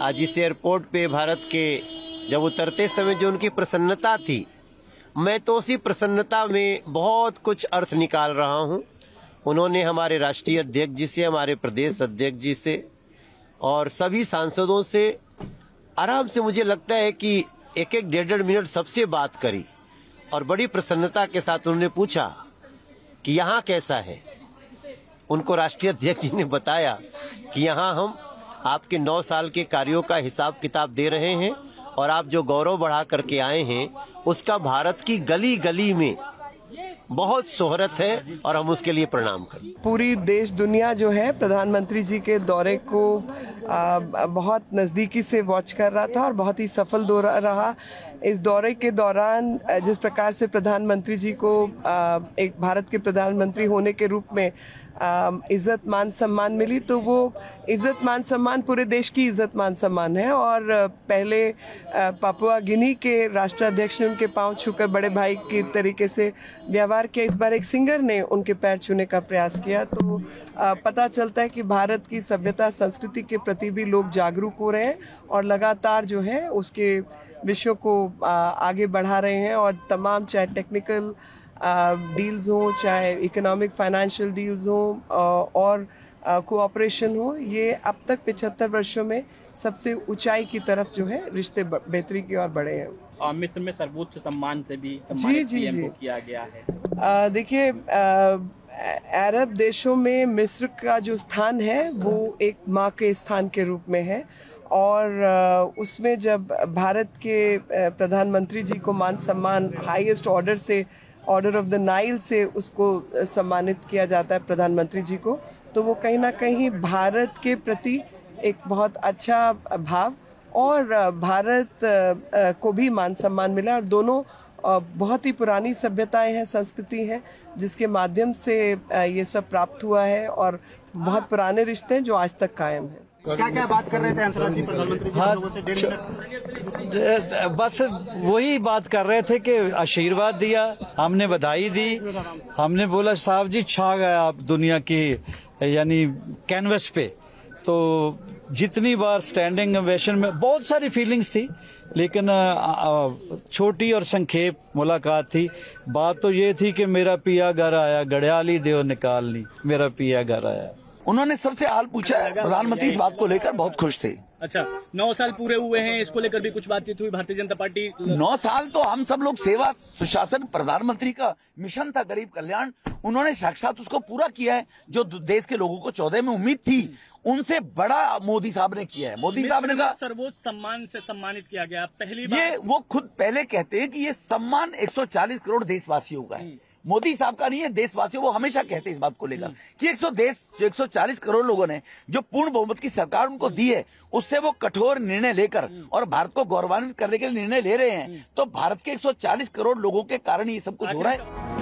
आज इस एयरपोर्ट पे भारत के जब उतरते समय जो उनकी प्रसन्नता थी, मैं तो उसी प्रसन्नता में बहुत कुछ अर्थ निकाल रहा हूँ। उन्होंने हमारे राष्ट्रीय अध्यक्ष जी से, हमारे प्रदेश अध्यक्ष जी से और सभी सांसदों से आराम से, मुझे लगता है कि एक एक डेढ़ मिनट सबसे बात करी और बड़ी प्रसन्नता के साथ उन्होंने पूछा कि यहाँ कैसा है। उनको राष्ट्रीय अध्यक्ष जी ने बताया कि यहाँ हम आपके 9 साल के कार्यों का हिसाब किताब दे रहे हैं और आप जो गौरव बढ़ा करके आए हैं उसका भारत की गली गली में बहुत शोहरत है और हम उसके लिए प्रणाम करें। पूरी देश दुनिया जो है प्रधानमंत्री जी के दौरे को बहुत नज़दीकी से वॉच कर रहा था और बहुत ही सफल दौरा रहा। इस दौरे के दौरान जिस प्रकार से प्रधानमंत्री जी को एक भारत के प्रधानमंत्री होने के रूप में इज्जत मान सम्मान मिली, तो वो इज्जत मान सम्मान पूरे देश की इज्जत मान सम्मान है। और पहले पापुआ गिनी के राष्ट्राध्यक्ष ने उनके पांव छूकर बड़े भाई के तरीके से व्यवहार किया। इस बार एक सिंगर ने उनके पैर छूने का प्रयास किया। तो पता चलता है कि भारत की सभ्यता संस्कृति के प्रति भी लोग जागरूक हो रहे हैं और लगातार जो है उसके विषयों को आगे बढ़ा रहे हैं। और तमाम, चाहे टेक्निकल डील्स हो, चाहे इकोनॉमिक फाइनेंशियल डील्स हो और कोऑपरेशन हो, ये अब तक 75 वर्षों में सबसे ऊंचाई की तरफ जो है रिश्ते बेहतरी की ओर बढ़े हैं। और मिस्र में सर्वोच्च सम्मान से भी सम्मानित पीएम को किया गया है। देखिए, अरब देशों में मिस्र का जो स्थान है वो एक माँ के स्थान के रूप में है। और उसमें जब भारत के प्रधानमंत्री जी को मान सम्मान हाईएस्ट ऑर्डर से, ऑर्डर ऑफ द नाइल से उसको सम्मानित किया जाता है प्रधानमंत्री जी को, तो वो कहीं ना कहीं भारत के प्रति एक बहुत अच्छा भाव और भारत को भी मान सम्मान मिला। और दोनों बहुत ही पुरानी सभ्यताएं हैं, संस्कृति हैं, जिसके माध्यम से ये सब प्राप्त हुआ है और बहुत पुराने रिश्ते हैं जो आज तक कायम हैं। क्या क्या बात कर रहे थे हंसराज जी प्रधानमंत्री जी लोगों से 1.5 मिनट? बस वही बात कर रहे थे कि आशीर्वाद दिया, हमने बधाई दी, हमने बोला साहब जी छा गए आप दुनिया की यानी कैनवस पे। तो जितनी बार स्टैंडिंग ओवेशन में बहुत सारी फीलिंग्स थी, लेकिन छोटी और संक्षेप मुलाकात थी। बात तो ये थी कि मेरा पिया घर आया, घड़ियाली देव निकाल ली, मेरा पिया घर आया। उन्होंने सबसे हाल पूछा। प्रधानमंत्री इस बात को लेकर बहुत खुश थे। अच्छा, 9 साल पूरे हुए हैं, इसको लेकर भी कुछ बातचीत हुई? भारतीय जनता पार्टी 9 साल तो हम सब लोग सेवा सुशासन, प्रधानमंत्री का मिशन था गरीब कल्याण, उन्होंने साक्षात उसको पूरा किया है। जो देश के लोगों को 14 में उम्मीद थी, उनसे बड़ा मोदी साहब ने किया है। मोदी साहब ने कहा सर्वोच्च सम्मान से सम्मानित किया गया पहली बार। ये वो खुद पहले कहते हैं कि ये सम्मान 140 करोड़ देशवासियों का है, मोदी साहब का नहीं है, देशवासियों। वो हमेशा कहते हैं इस बात को लेकर कि 140 करोड़ लोगों ने जो पूर्ण बहुमत की सरकार उनको दी है, उससे वो कठोर निर्णय लेकर और भारत को गौरवान्वित करने के लिए निर्णय ले रहे हैं। तो भारत के 140 करोड़ लोगों के कारण ये सब कुछ हो रहा है।